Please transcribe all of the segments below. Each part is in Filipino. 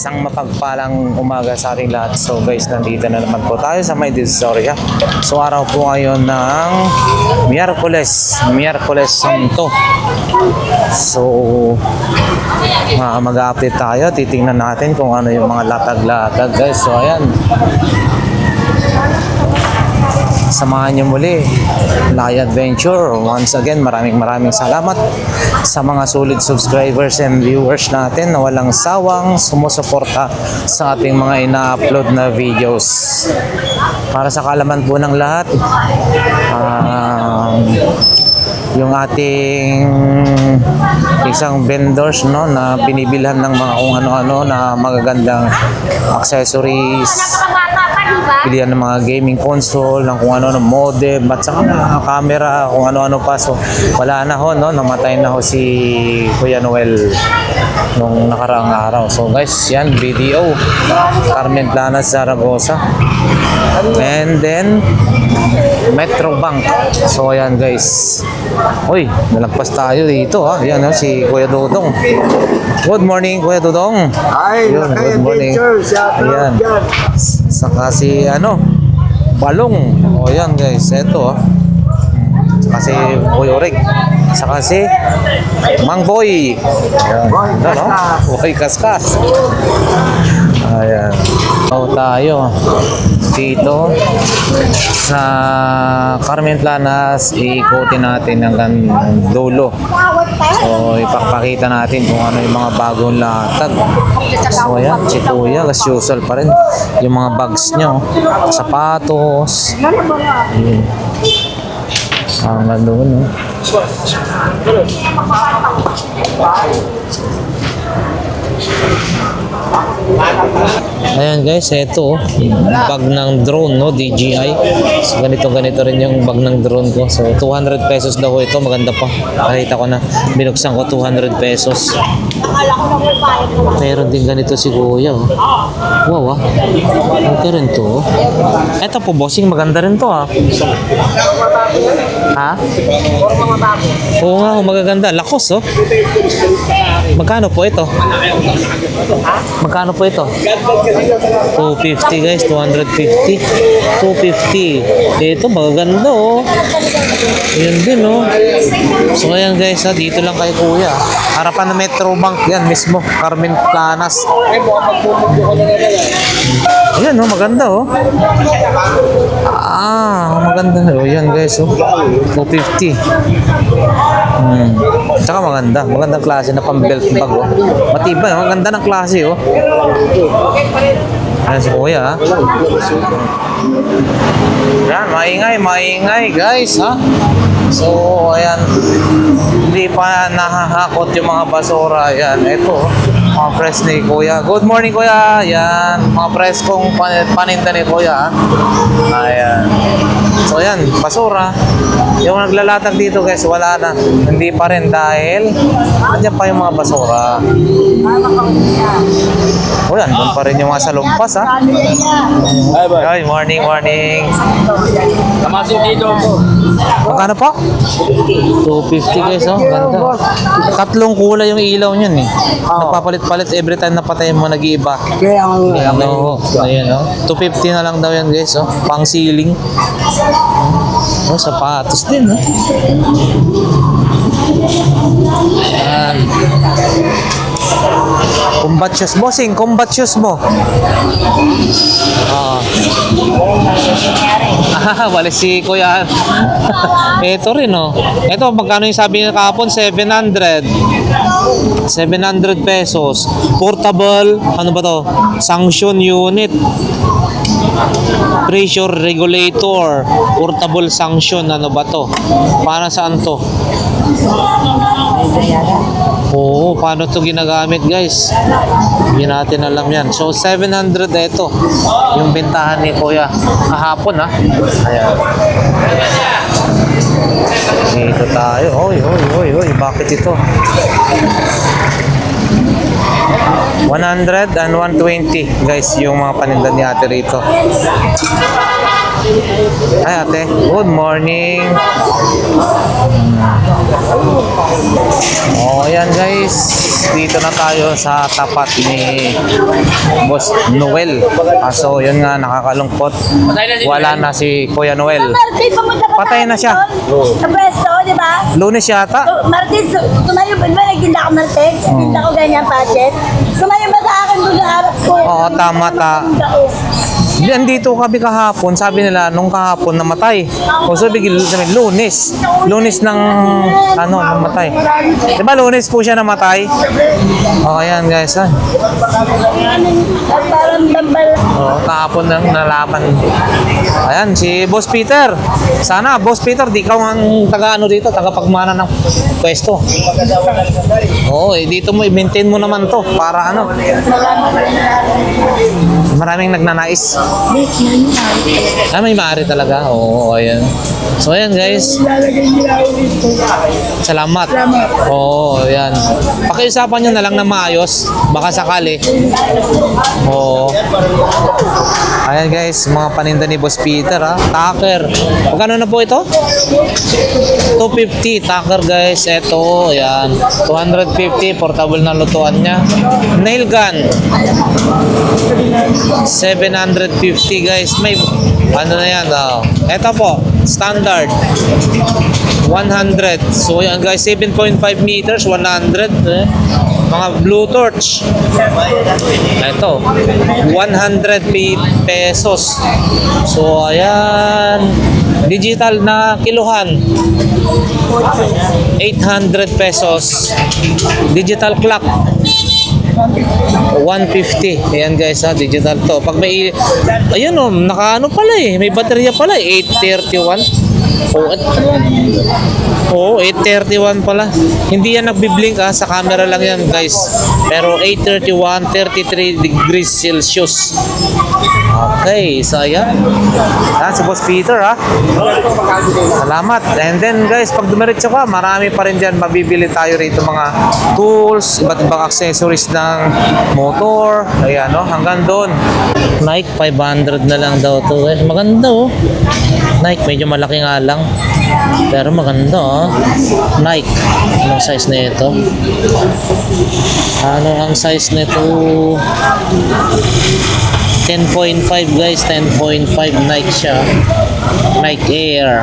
Isang mapagpalang umaga sa ating lahat. So guys, nandito na naman po tayo sa may Divisoria. So araw po ngayon ng Miyerkules Santo. So mag-update tayo. Titingnan natin kung ano yung mga latag-latag guys. So ayan, samahan niyo muli Lay Adventure. Once again, maraming salamat sa mga solid subscribers and viewers natin na walang sawang sumusuporta sa ating mga ina-upload na videos. Para sa kaalaman po ng lahat, yung ating isang vendors na binibilhan ng mga kung ano-ano na magagandang accessories, pilihan ng mga gaming console, ng kung ano-ano modem, at saka mga camera, kung ano-ano pa. So wala na ho, namatay na ho si Kuya Noel nung nakaraang araw. So guys, yan, BDO Carmen Planas, Zaragoza, and then Metro Bank. So ayan guys, uy, nalagpas tayo dito ha. Yan si Kuya Dudong. Good morning Kuya Dudong. Ay, good morning. Ayan, saka si Balong. O yan guys, eto saka si Kuya Orig, saka si Mang Boy. Ayan, Boy Kaskas. Ayan, tayo dito sa Carmen Planas. Iikutin natin hanggang dulo. So ipapakita natin kung ano yung mga bagong latag. So ayan, si Kuya as usual pa rin yung mga bags nyo, sapatos. Hanggang doon Ayan guys, ito bag ng drone, DJI. So ganito rin yung bag ng drone ko. So 200 pesos daw ito, maganda pa. Nakita ko na, binuksan ko, 200 pesos. Meron din ganito si Kuya. Wow, ito rin to. Ito po bossing, maganda rin to ha. Oo nga, magaganda. Lakos Magkano po ito? Magkano po ito? 250 guys, 250. 250. Ito magaganda Ayan din So ayan guys dito lang kay Kuya. Harapan ng Metro Bank yan mismo, Carmen Planas. Ayan maganda maganda. Ayan guys 250. Tsaka magandang klase na pang-belt bag matibay, maganda ng klase Ayan si Kuya Yan, maingay guys So ayan, hindi pa nahahakot yung mga basura. Ayan, ito mga press ni Kuya. Good morning Kuya. Ayan, mga press kong paninda ni Kuya Ayan. So ayan, basura. Yung naglalatag dito guys, wala na. Hindi pa rin dahil andyan pa yung mga basura. Ayan, doon pa rin yung mga salumpas Ay, morning. Kamasin dito po. Magkano po? 250 guys ganda. Tatlong kulay yung ilaw niyan Napapalit-palit every time napatay mo, nag-iiba. Ayan 250 na lang daw yan guys pang ceiling. Sapatos din Ayan. Combat shoes, bossing, combat shoes mo. Wala si Kuya. Ito rin Ito, magkano yung sabi niya kahapon? 700 pesos. Portable, ano ba to? Sanction unit. Pressure regulator. Portable sanction, ano ba to? Para saan to? Paano to ginagamit guys? Hindi natin alam yan. So 700 ito yung bentahan ni Kuya kahapon Ayan. Dito tayo. Oy, bakit ito? 100 and 120 guys yung mga paninda ni ate rito. Hi ate, good morning. Oh, ayan guys. Dito na tayo sa tapat ni Boss Noel. So, yun nga, nakakalungkot. Wala na si Kuya Noel. Patay na siya. Sa pwesto, di ba? Lunes yata. Martes, tumayo ba? Nagtinda ko Martes? Nagtinda ko ganyan packet. Tumayo ba sa akin doon ang harap ko? Oo, tama ta. Andito kami kahapon, sabi nila nung kahapon namatay. O so bigil sabi Lunes. Lunes ng ano namatay. 'Di ba Lunes po siya namatay? Oh, ayan guys, ha. Parang dambal. Oh, kahapon nang nalaman. Ayan si Boss Peter. Sana Boss Peter, di ka ang taga ano dito, taga pagmana ng pwesto. Oo, dito mo i-maintain mo naman 'to para ano. Maraming nagnanais. May maaari talaga. Oo, ayan. So, ayan guys. Salamat. Oo, ayan. Pakiusapan nyo na lang na maayos. Baka sakali. Oo. Ayan guys, mga paninda ni Boss Peter, ha. Tucker. Magkano na po ito? 250. Tucker guys. Ito, ayan. 250. Portable na lutuan niya. Nail gun. 750 guys. May ano na yan, oh. Ito po, standard 100. So yan guys, 7.5 meters, 100, mga blue torch. Ito 100 pesos. So ayan, digital na kiluhan 800 pesos. Digital clock 150. Ayan guys, ha, digital to. Pag may ayun oh, nakaano pala eh, may baterya pala eh, 831. Oh, 831 pala. Hindi yan nagbi-blink, ha, sa camera lang yan guys. Pero 831, 33 degrees Celsius. Okay, so ayan. Si Boss Peter, ha. Salamat. And then guys, pag dumiretso ka, marami pa rin dyan mabibili tayo rito, mga tools, iba't ibang accessories ng motor. Ayan, no, hanggang doon. Nike 500 na lang daw to. Maganda, oh. Nike, medyo malaki nga lang. Pero maganda, oh. Nike. Anong size na ito? Ano ang size nito? 10.5 guys, 10.5 Nike siya. Nike Air.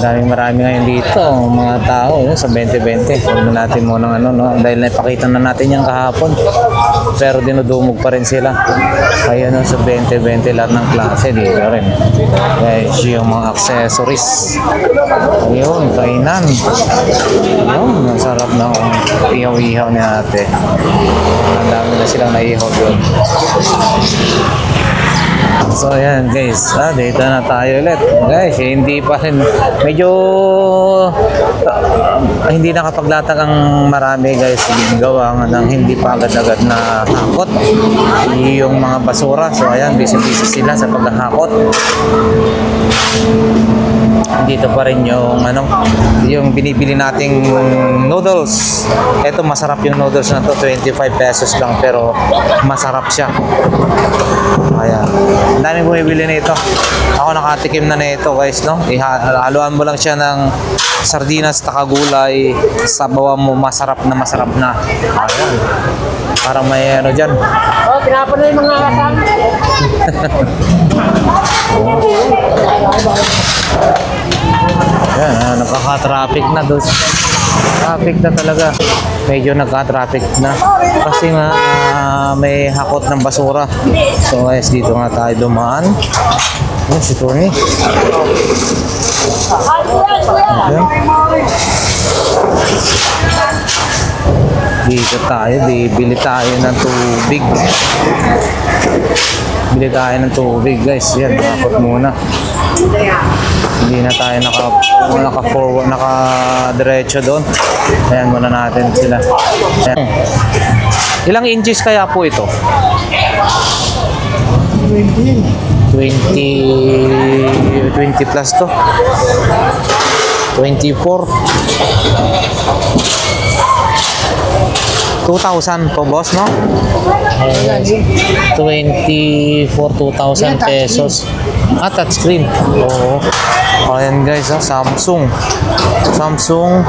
Marami ngayon dito, mga tao, sa 2020. Huwag na natin muna ano, no? Dahil naipakita na natin yung kahapon. Pero dinudumog pa rin sila. Kaya no, sa 2020 lahat ng klase dito rin. Guys, yung mga accessories. Ayun, kainan. Ayun, ang sarap na ihaw-ihaw ni ate. Ang dami na silang naihaw doon. So ayan guys, dito na tayo ulit. Guys, hindi pa rin, medyo hindi nakapaglatag ang marami guys. Gawa ng hindi pa agad-agad na hakot yung mga basura. So ayan, busy-busy sila sa paghahakot. Dito pa rin yung ano, yung binibili nating noodles. Ito masarap yung noodles na to, 25 pesos lang pero masarap siya. Ayan. Ang daming bumibili na ito. Ako nakatikim na ito guys, no? Haluan mo lang siya ng sardinas, takagulay, sabawan mo, masarap na. Ayan. Parang may ano dyan. Oh, pinapon na yung mga kasama. Ayan, nakaka-traffic na doon. Traffic na talaga. Medyo nagka-traffic na. Kasi nga may hakot ng basura. So guys, dito nga tayo dumaan. Ayan, si Tony. Okay. Dito tayo, bili tayo ng tubig. Bili tayo ng tubig guys. Yan, hakot muna. Hindi na tayo naka-forward, naka-diretso doon. Ayan muna natin sila. Ayan. Ilang inches kaya po ito? 20 plus to. 24. 2,000 po, boss, no? Ayan, guys. 2,000 pesos. Touchscreen. Oo. Ayan, guys, Samsung. Samsung,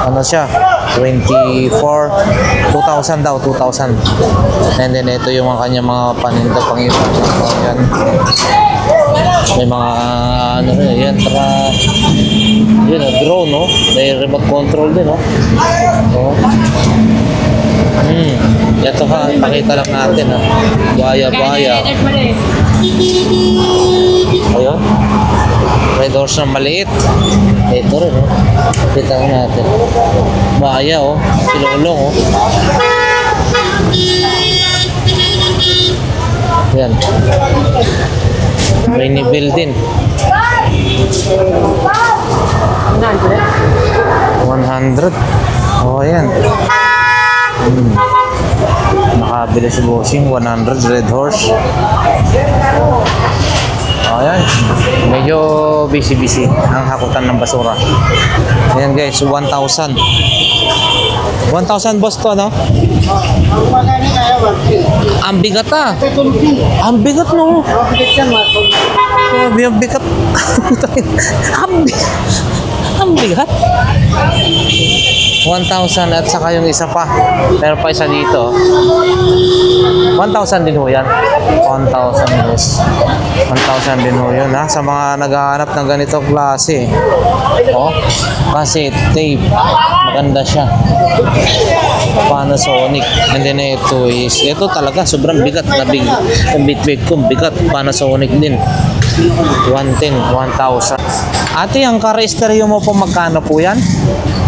ano siya? 2,000 daw, 2,000. And then, ito yung mga kanya mga paninda pang iba. Ayan. May mga, ano rin, yan, yun, drone, no? May remote control din, no? Oo. Ito ka, pakita lang natin, ha? Buhaya. Ayun. May doors na maliit. Ito rin, oh. Kita ko natin. Buhaya, oh. Silulong, oh. Yan. May nibil din. 100. Oh, ayan. Nakabili si Bossing, 100 Red Horse. Ayan. Medyo busy ang hakutan ng basura. Ayan, guys, 1,000. 1,000, boss, to, no? Ang bigat, Ang bigat, no? Ang bigat. Ang bigat. 1,000 at saka yung isa pa. Meron pa isa dito. 1,000 din ho yan. 1,000 yes. 1,000 din ho yun, ha? Sa mga naghahanap ng ganitong klase. Oh, kasi tape. Maganda siya. Panasonic. And then ito talaga sobrang bigat na yung bitbit ko bigat. Panasonic din. 110, 1,000. Ate, ang car stereo mo po magkano po yan?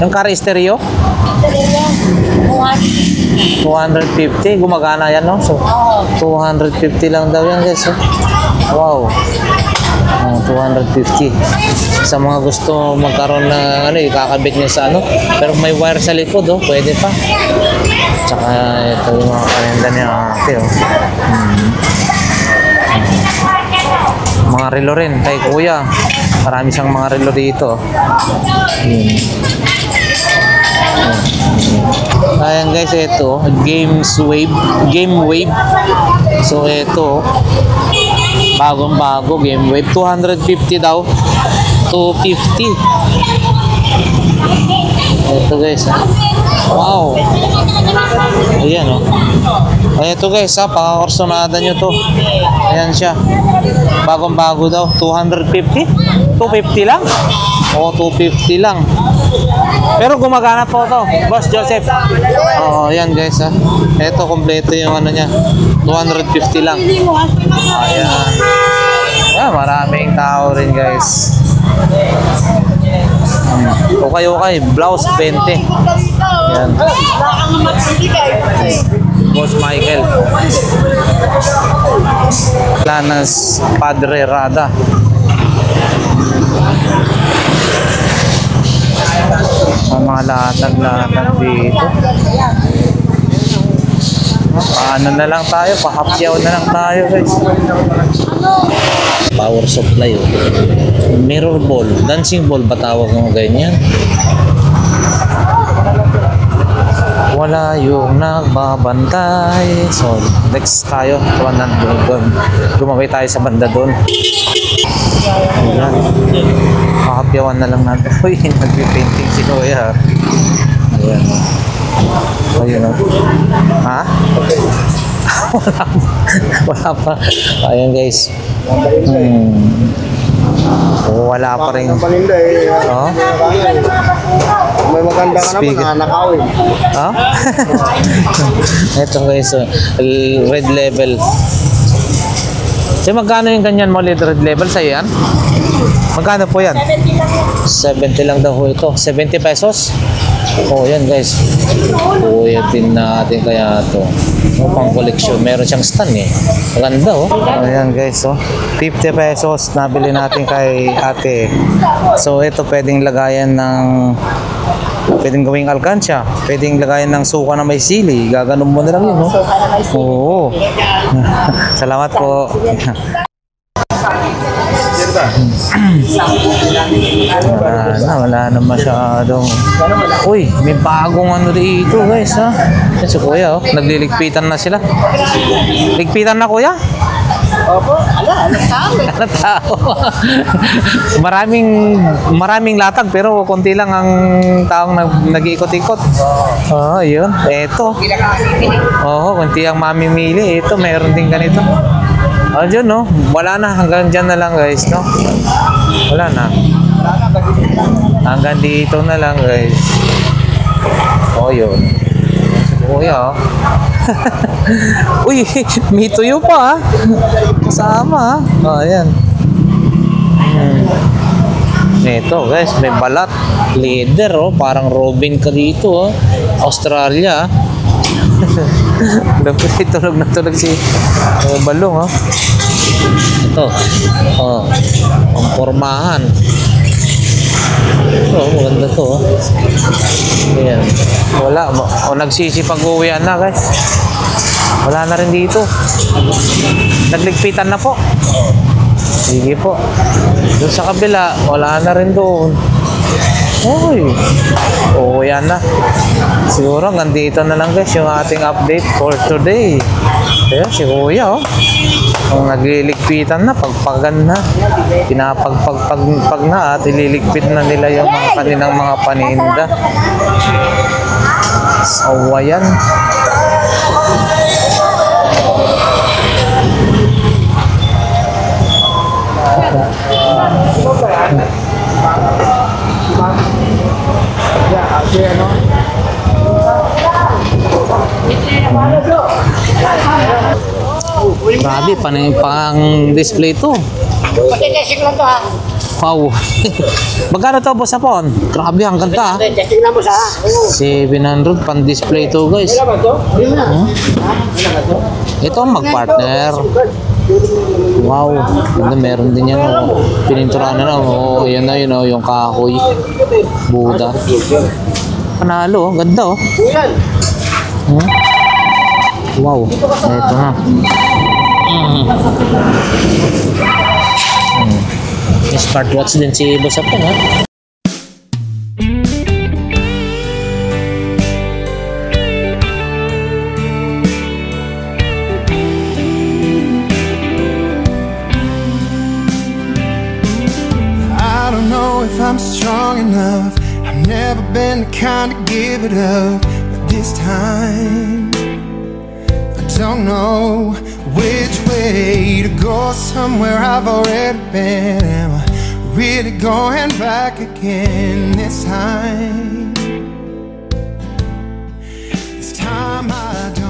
Yung car stereo? 250. Gumagana yan, no? So, 250 lang daw yan, guys. Wow. 250. Sa mga gusto magkaroon ng ikakabit niya sa pero may wire sa likod, pwede pa. Tsaka ito yung mga kalenda niya, ate, mga relo rin kay kuya. Marami siyang mga relo dito. Ayan, guys, ito Game Wave. So ito bagong-bago Game Wave, 250 daw. 250. Ito, guys, wow. Ayan, Ayan, ito, guys, pakakorsonada nyo to. Ayan siya, bagong-bago daw. 250. 250 lang. 250 lang. Pero gumagana po to, Boss Joseph. Ayan, guys, ito kompleto yung niya. 250 lang. Ayan. Maraming tao rin, guys. Okay. Blouse 20. Ayan. Boss Michael. Lanas Padre Rada. Ang mga latag dito. Paano na lang tayo? Pahapyaw na lang tayo, guys. Power supply, mirror ball, dancing ball ba tawag mo ganyan? Wala yung nagbabantay. So next tayo, gumawin tayo sa banda doon. Ayan. Makapyawan na lang natin. Uy, nagpipainting si Kuya. Ayan. Ayun, ha? Wala pa. Ayan, guys. Wala pa rin. May maganda ka naman, nakakawin. Ito, guys, red level. So, magkano yung ganyan mo, red level sa'yo yan? Magkano po yan? 70 lang daw ito. 70 pesos? Yan, guys. Din natin kaya ito. Pang koleksyon. Meron siyang stand, Maganda, Ayan, guys, 50 pesos nabili natin kay ate. So ito pwedeng lagayan ng, pwedeng gawing alkansya, pwedeng lagayan ng suka na may sili. Gaganon mo na lang yun, Suka na may sili. Oo. Salamat po. Wala na masyadong. Uy, may bagong ano dito guys ha. Yan si kuya oh, nagliligpitan na sila. Ligpitan na kuya? Opo, Ano tao? maraming latag pero konti lang ang taong nag-iikot-ikot. Oh, yun. Eto. Oo, konti ang mamimili. Ito, mayroon din ganito. Oh, dyan no. Wala na. Hanggang dyan na lang guys, no? Wala na. Hanggang dito na lang guys. Oh, yun. Kuya, oh. Uy, may tuyo pa, ha? Kasama, ha? Oh, ayan. Ito, guys, may balat. Leather, oh. Parang Robin ka dito, oh. Australia, tulog na tulog si Balong, oh. Ito, oh. Ang pormahan. Oh, maganda to, oh. Ayan. Wala. O, nagsisipag-uwian na, guys. Wala na rin dito. Nagligpitan na po. Sige po. Doon sa kabila, wala na rin doon. Uy. Uwian na. Siguro hanggang dito na lang, guys, yung ating update for today. Ayan, si Kuya, oh. Ang nagliligpitan na, pagpagan na. Pinapagpagpag na at ililigpit na nila yung mga kanilang mga paninda. Sawayan. Grabe, pang display to. Pati-testing lang to ha. Wow. Magkano to boss Apon? Grabe, ang ganda. Testing lang mo sa ha. 700 pan display to guys. Ilan ba to? Ito ang mag-partner. Wow. Ganda, meron din yan. Oh. Pininturahan na. Oh, yan na yun. Oh, yung kahoy. Buda. Panalo. Ganda oh. Hmm? Wow. Ito na. May smartwatch din si boss Apon ha. If I'm strong enough, I've never been the kind to give it up, but this time I don't know which way to go. Somewhere I've already been. Am I really going back again this time? This time I don't.